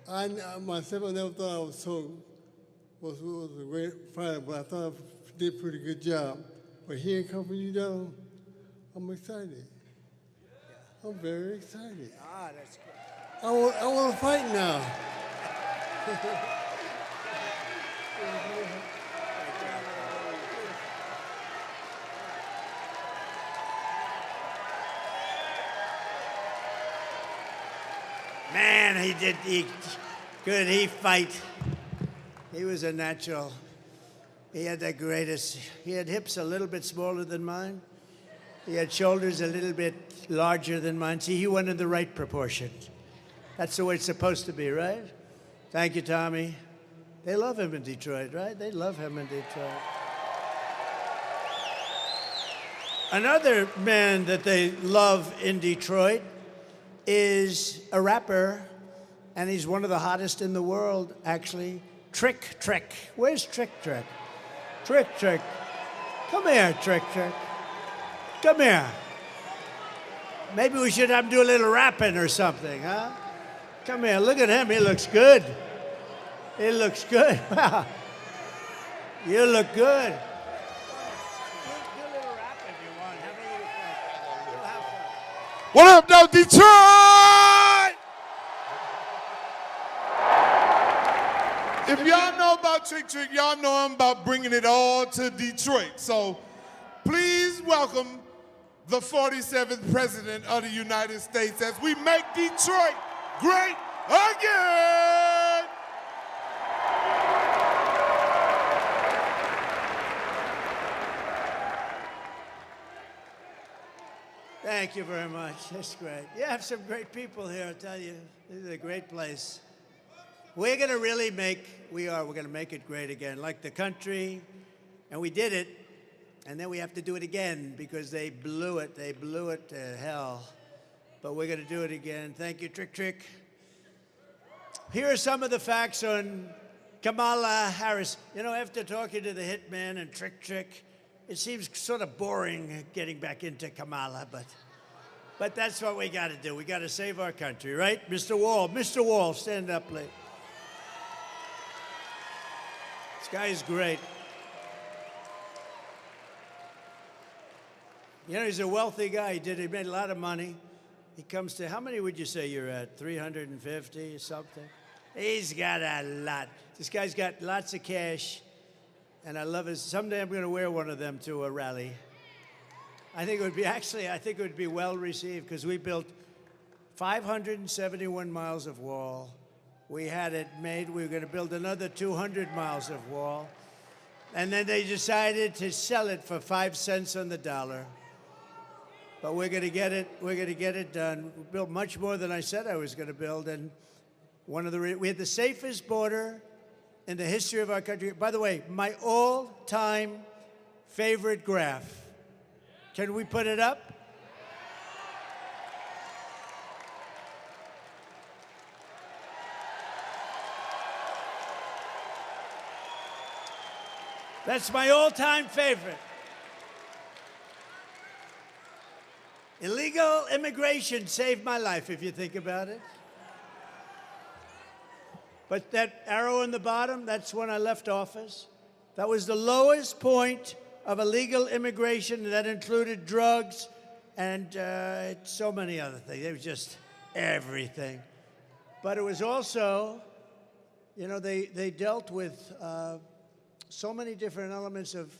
I myself, I never thought I was a great fighter, but I thought I did a pretty good job. But hearing come from you, though, I'm excited. I'm very excited. Ah, that's good. I want to fight now. Man, he did. Could he fight? He was a natural. He had the greatest. He had hips a little bit smaller than mine. He had shoulders a little bit larger than mine. See, he went in the right proportion. That's the way it's supposed to be, right? Thank you, Tommy. They love him in Detroit, right? They love him in Detroit. Another man that they love in Detroit is a rapper, and he's one of the hottest in the world, actually. Trick Trick. Where's Trick Trick? Trick Trick. Come here, Trick Trick. Come here. Maybe we should have him do a little rapping or something, huh? Come here, look at him, he looks good. He looks good. Wow. You look good. Do a little rap if you want. Have a little fun. What up, though, Detroit? If y'all know about Trick Trick, y'all know I'm about bringing it all to Detroit. So please welcome the 47th President of the United States as we make Detroit great again. Thank you very much. That's great. You have some great people here, I tell you. This is a great place. We're going to really we're going to make it great again, like the country. And we did it, and then we have to do it again because they blew it. They blew it to hell. But we're going to do it again. Thank you, Trick Trick. Here are some of the facts on Kamala Harris. You know, after talking to the hitman and Trick Trick, it seems sort of boring getting back into Kamala, but But that's what we got to do. We got to save our country, right? Mr. Wall. Mr. Wall, stand up, please. This guy is great. You know, he's a wealthy guy. He made a lot of money. He comes to, how many would you say you're at? 350 or something? He's got a lot. This guy's got lots of cash. And I love his, someday I'm going to wear one of them to a rally. I think it would be well received because we built 571 miles of wall. We had it made. We were going to build another 200 miles of wall. And then they decided to sell it for 5 cents on the dollar. But we're going to get it. We're going to get it done. We built much more than I said I was going to build. And we had the safest border in the history of our country. By the way, my all-time favorite graph. Can we put it up? That's my all-time favorite. Illegal immigration saved my life, if you think about it. But that arrow in the bottom, that's when I left office. That was the lowest point of illegal immigration. That included drugs and so many other things. It was just everything. But it was also, you know, they dealt with so many different elements of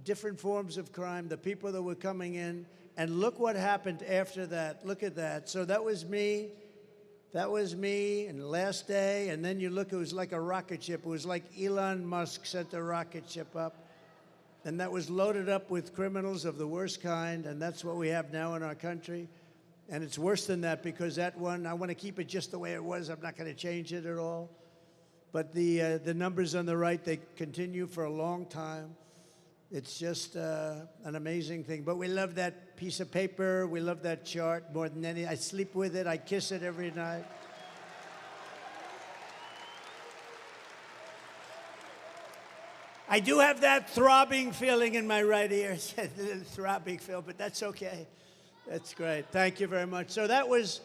different forms of crime, the people that were coming in. And look what happened after that. Look at that. So that was me. That was me, and the last day, and then you look, it was like a rocket ship. It was like Elon Musk sent a rocket ship up, and that was loaded up with criminals of the worst kind, and that's what we have now in our country. And it's worse than that because that one, I want to keep it just the way it was. I'm not going to change it at all. But the numbers on the right, they continue for a long time. It's just an amazing thing. But we love that piece of paper. We love that chart more than any. I sleep with it. I kiss it every night. I do have that throbbing feeling in my right ear. Throbbing feel, but that's okay. That's great. Thank you very much. So that was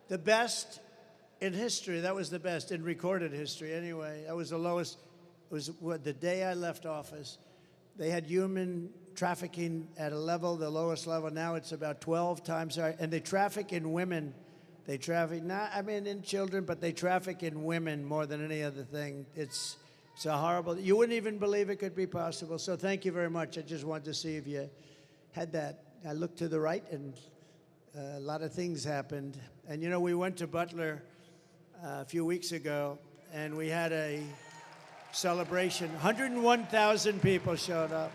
the best in history. That was the best in recorded history anyway. That was the lowest. It was the day I left office. They had human trafficking at a level, the lowest level. Now it's about 12 times higher. And they traffic in women. They traffic, in children, but they traffic in women more than any other thing. It's a horrible, you wouldn't even believe it could be possible. So thank you very much. I just wanted to see if you had that. I looked to the right, and a lot of things happened. And, you know, we went to Butler a few weeks ago, and we had a celebration. 101,000 people showed up.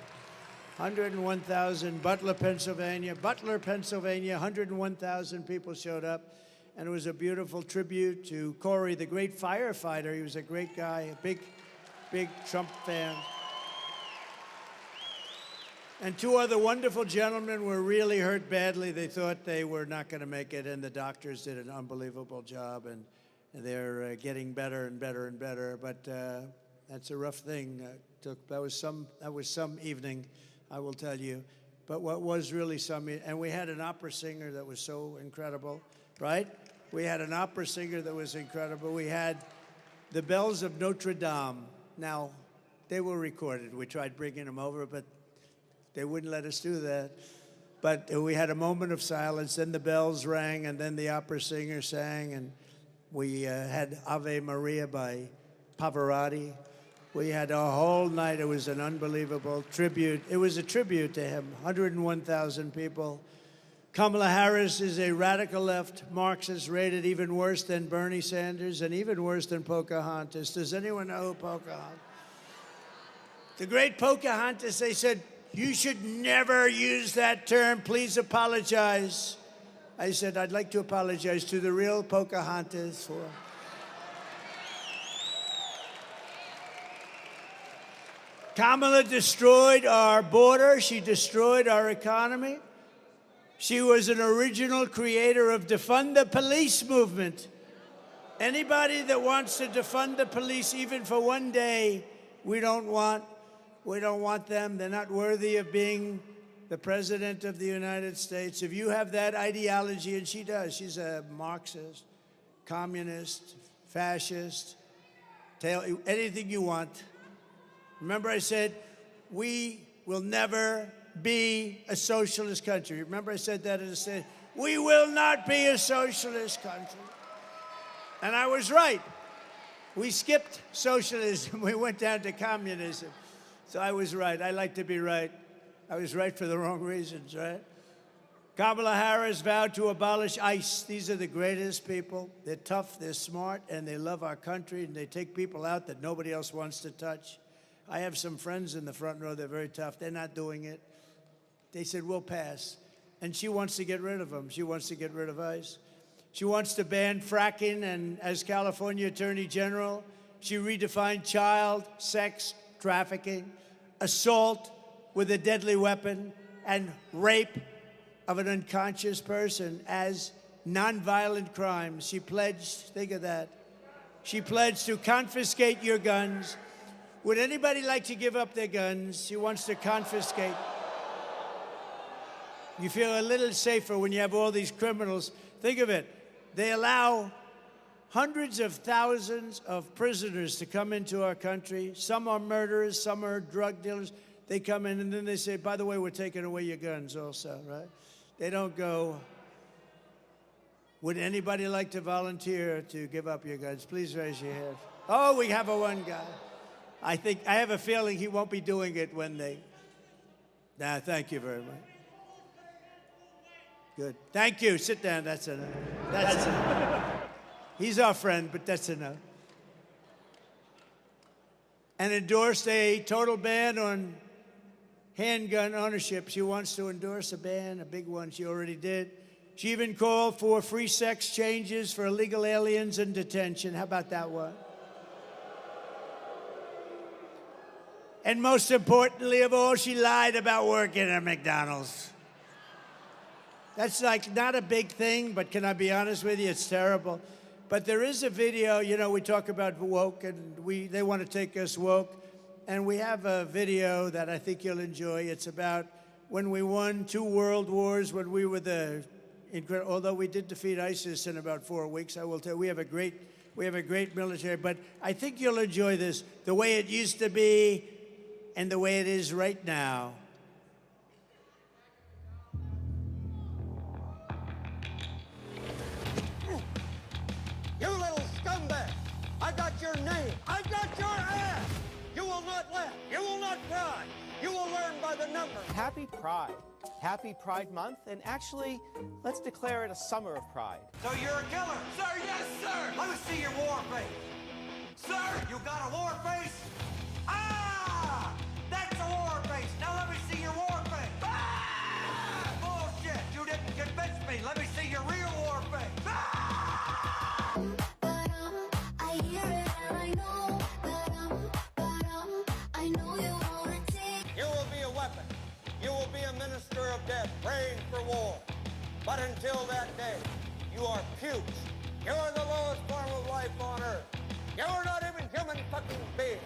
101,000, Butler, Pennsylvania, 101,000 people showed up. And it was a beautiful tribute to Corey, the great firefighter. He was a great guy, a big Trump fan. And two other wonderful gentlemen were really hurt badly. They thought they were not going to make it, and the doctors did an unbelievable job, and they're getting better and better and better. But that's a rough thing. That was some evening, I will tell you. But what was really some, and we had an opera singer that was so incredible, right? We had an opera singer that was incredible. We had the bells of Notre Dame. Now, they were recorded. We tried bringing them over, but they wouldn't let us do that. But we had a moment of silence, then the bells rang, and then the opera singer sang, and we had Ave Maria by Pavarotti. We had a whole night. It was an unbelievable tribute. It was a tribute to him, 101,000 people. Kamala Harris is a radical left Marxist, rated even worse than Bernie Sanders and even worse than Pocahontas. Does anyone know who Pocahontas? The great Pocahontas, they said, "You should never use that term. Please apologize." I said, "I'd like to apologize to the real Pocahontas for..." Kamala destroyed our border. She destroyed our economy. She was an original creator of defund the police movement. Anybody that wants to defund the police, even for one day, we don't want them. They're not worthy of being the President of the United States, if you have that ideology, and she does, she's a Marxist, communist, fascist, anything you want. Remember I said, we will never be a socialist country. Remember I said that in the state? We will not be a socialist country. And I was right. We skipped socialism. We went down to communism. So I was right. I like to be right. I was right for the wrong reasons, right? Kamala Harris vowed to abolish ICE. These are the greatest people. They're tough, they're smart, and they love our country, and they take people out that nobody else wants to touch. I have some friends in the front row. They're very tough. They're not doing it. They said, we'll pass. And she wants to get rid of them. She wants to get rid of ICE. She wants to ban fracking, and as California Attorney General, she redefined child sex trafficking, assault with a deadly weapon, and rape of an unconscious person as nonviolent crimes. She pledged, think of that, she pledged to confiscate your guns. Would anybody like to give up their guns? She wants to confiscate. You feel a little safer when you have all these criminals. Think of it. They allow hundreds of thousands of prisoners to come into our country. Some are murderers, some are drug dealers. They come in and then they say, by the way, we're taking away your guns also, right? They don't go, would anybody like to volunteer to give up your guns? Please raise your hand. Oh, we have a one guy. I have a feeling he won't be doing it when they, nah, thank you very much. Good. Thank you. Sit down. That's enough. That's enough. He's our friend, but that's enough. And endorsed a total ban on handgun ownership. She wants to endorse a ban, a big one. She already did. She even called for free sex changes for illegal aliens in detention. How about that one? And most importantly of all, she lied about working at McDonald's. That's like not a big thing, but can I be honest with you? It's terrible. But there is a video, you know, we talk about woke, and they want to take us woke. And we have a video that I think you'll enjoy. It's about when we won 2 world wars, when we were although we did defeat ISIS in about 4 weeks, I will tell you, we have a great military. But I think you'll enjoy this, the way it used to be and the way it is right now. You little scumbag! I got your name! I got your ass! You will not laugh! You will not cry! You will learn by the numbers! Happy Pride. Happy Pride Month, and actually, let's declare it a summer of pride. So you're a killer? Sir, yes, sir! Let me see your war face! Sir, you got a war face? Ah! That's a war face! Now let me see your war face! Ah! Bullshit! You didn't convince me! Let me see your real war face! Ah! Minister of death, praying for war. But until that day, you are pukes. You are the lowest form of life on earth. You are not even human fucking beings.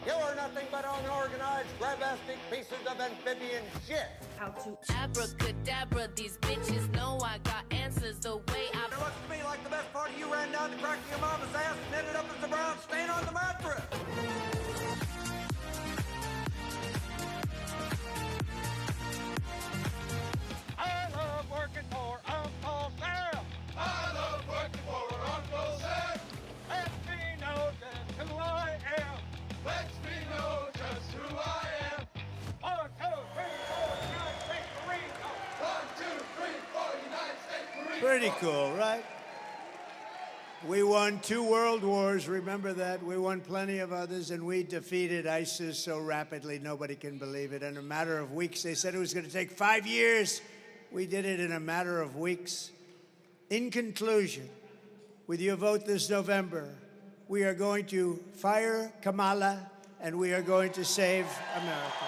You are nothing but unorganized, grabastic pieces of amphibian shit. How to abracadabra, these bitches know I got answers the way I... It looks to me like the best part of you ran down the crack of your mama's ass and ended up as a brown stain on the mattress. I love working for Uncle Sam. I love working for Uncle Sam. Let me know just who I am. Let me know just who I am. 1, 2, 3, 4, United States Marine Corps. 1, 2, 3, 4, United States Marine Corps. Pretty cool, right? We won 2 world wars, remember that? We won plenty of others, and we defeated ISIS so rapidly nobody can believe it. In a matter of weeks, they said it was going to take 5 years. We did it in a matter of weeks. In conclusion, with your vote this November, we are going to fire Kamala, and we are going to save America.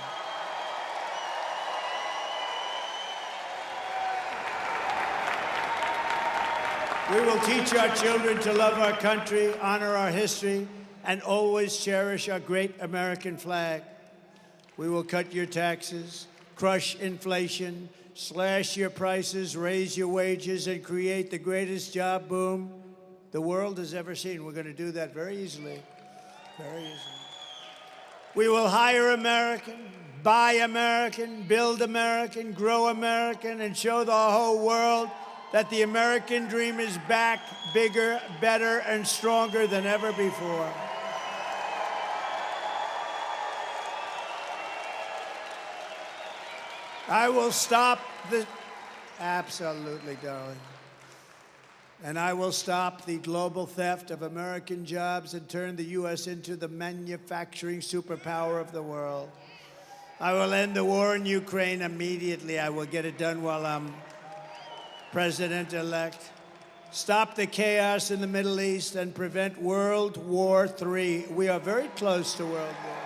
We will teach our children to love our country, honor our history, and always cherish our great American flag. We will cut your taxes. crush inflation, slash your prices, raise your wages, and create the greatest job boom the world has ever seen. We're going to do that very easily, very easily. We will hire American, buy American, build American, grow American, and show the whole world that the American dream is back, bigger, better, and stronger than ever before. I will stop the... Absolutely, darling. And I will stop the global theft of American jobs and turn the U.S. into the manufacturing superpower of the world. I will end the war in Ukraine immediately. I will get it done while I'm president-elect. Stop the chaos in the Middle East and prevent World War III. We are very close to World War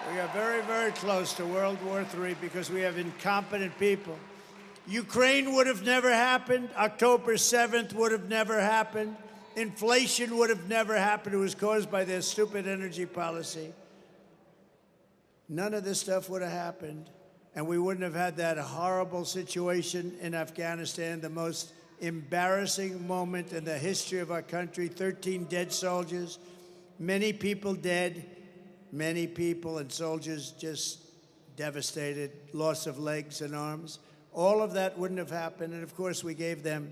III. We are very, very close to World War III because we have incompetent people. Ukraine would have never happened. October 7th would have never happened. Inflation would have never happened. It was caused by their stupid energy policy. None of this stuff would have happened, and we wouldn't have had that horrible situation in Afghanistan, the most embarrassing moment in the history of our country. 13 dead soldiers, many people dead, many people and soldiers just devastated, loss of legs and arms. All of that wouldn't have happened, and of course we gave them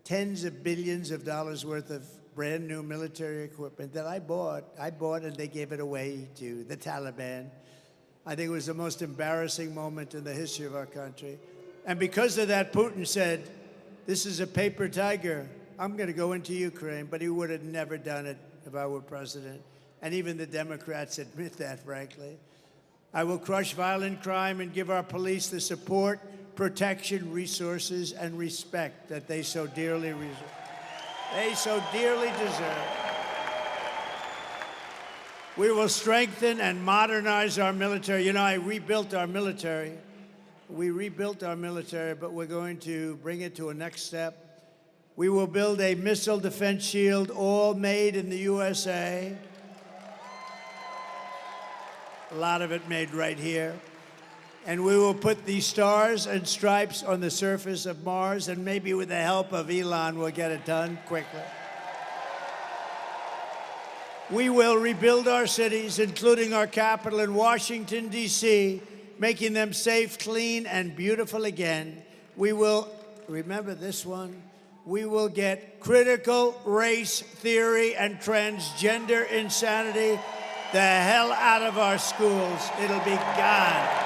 tens of billions of dollars worth of brand new military equipment that I bought and they gave it away to the Taliban. I think it was the most embarrassing moment in the history of our country. And because of that, Putin said, this is a paper tiger. I'm going to go into Ukraine, but he would have never done it if I were president. And even the Democrats admit that, frankly. I will crush violent crime and give our police the support, protection, resources, and respect that they so dearly deserve. We will strengthen and modernize our military. You know, I rebuilt our military. We rebuilt our military, but we're going to bring it to a next step. We will build a missile defense shield, all made in the USA. A lot of it made right here. And we will put the stars and stripes on the surface of Mars, and maybe with the help of Elon, we'll get it done quickly. We will rebuild our cities, including our capital in Washington, D.C., making them safe, clean, and beautiful again. We will, remember this one, we will get critical race theory and transgender insanity the hell out of our schools. It'll be gone.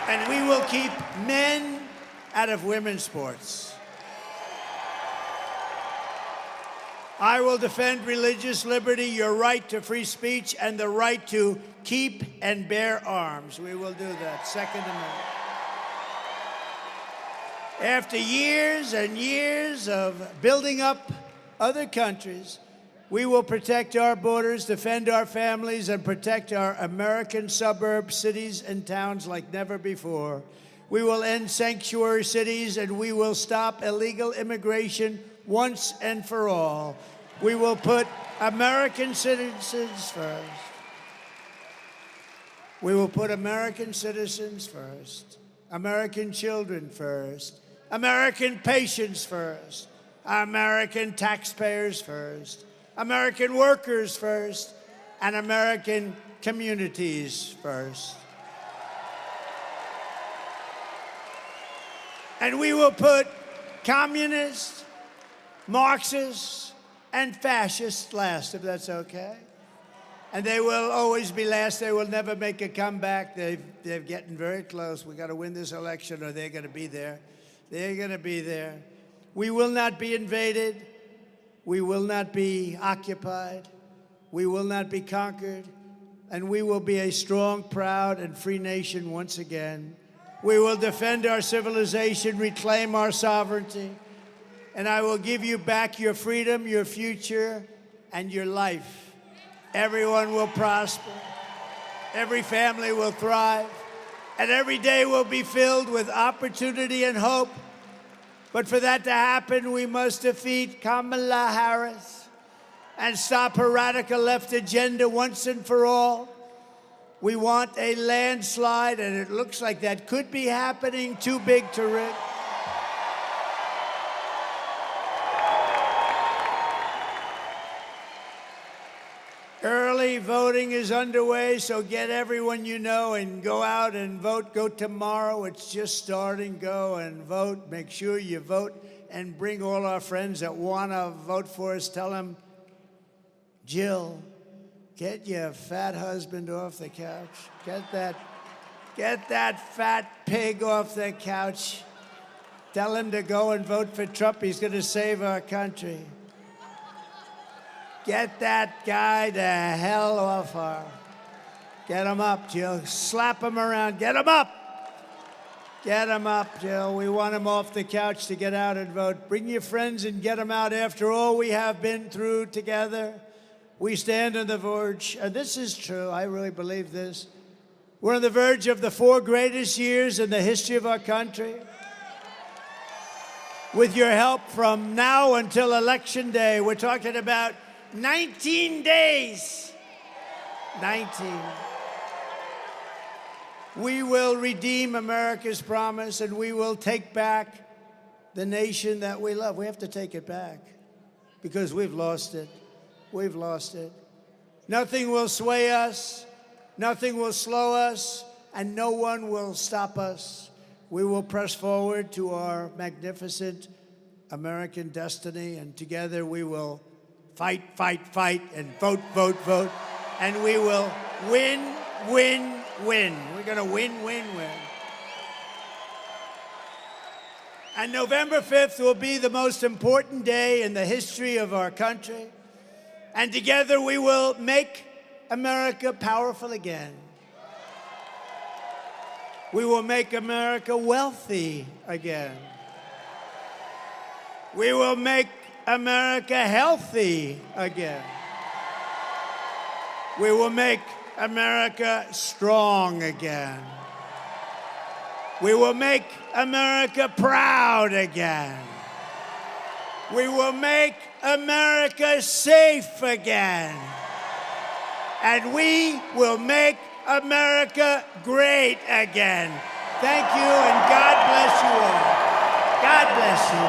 And we will keep men out of women's sports. I will defend religious liberty, your right to free speech, and the right to keep and bear arms. We will do that. Second Amendment. After years and years of building up other countries, we will protect our borders, defend our families, and protect our American suburbs, cities, and towns like never before. We will end sanctuary cities, and we will stop illegal immigration once and for all. We will put American citizens first. We will put American citizens first, American children first, American patients first, American taxpayers first, American workers first, and American communities first. And we will put communists, Marxists, and fascists last, if that's okay. And they will always be last. They will never make a comeback. They're getting very close. We got to win this election or they're going to be there. They're going to be there. We will not be invaded. We will not be occupied. We will not be conquered. And we will be a strong, proud, and free nation once again. We will defend our civilization, reclaim our sovereignty, and I will give you back your freedom, your future, and your life. Everyone will prosper. Every family will thrive. And every day will be filled with opportunity and hope. But for that to happen, we must defeat Kamala Harris and stop her radical left agenda once and for all. We want a landslide, and it looks like that could be happening. Too big to risk. Early voting is underway, so get everyone you know and go out and vote. Go tomorrow. It's just starting. Go and vote. Make sure you vote and bring all our friends that want to vote for us. Tell them, Jill, get your fat husband off the couch. Get that fat pig off the couch. Tell him to go and vote for Trump. He's going to save our country. Get that guy the hell off her. Get him up, Jill. Slap him around. Get him up. Get him up, Jill. We want him off the couch to get out and vote. Bring your friends and get them out. After all we have been through together, we stand on the verge, and this is true. I really believe this. We're on the verge of the 4 greatest years in the history of our country. With your help from now until Election Day, we're talking about 19 days. 19. We will redeem America's promise, and we will take back the nation that we love. We have to take it back because we've lost it. We've lost it. Nothing will sway us. Nothing will slow us, and no one will stop us. We will press forward to our magnificent American destiny, and together we will fight, fight, fight, and vote, vote, vote, and we will win, win, win. We're going to win, win, win. And November 5th will be the most important day in the history of our country, and together we will make America powerful again. We will make America wealthy again. We will make America healthy again. We will make America strong again. We will make America proud again. We will make America safe again. And we will make America great again. Thank you, and God bless you all. God bless you.